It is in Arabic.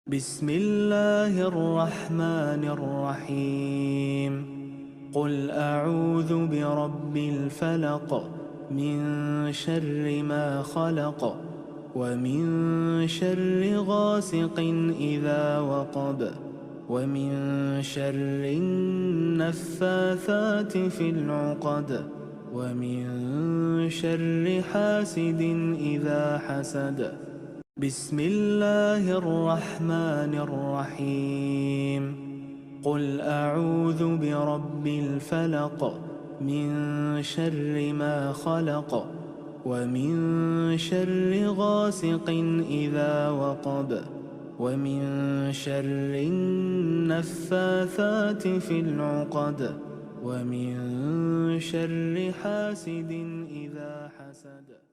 بسم الله الرحمن الرحيم. قل أعوذ برب الفلق من شر ما خلق ومن شر غاسق إذا وقب ومن شر النفاثات في العقد ومن شر حاسد إذا حسد. بسم الله الرحمن الرحيم. قل أعوذ برب الفلق من شر ما خلق ومن شر غاسق إذا وقب ومن شر النفاثات في العقد ومن شر حاسد إذا حسد.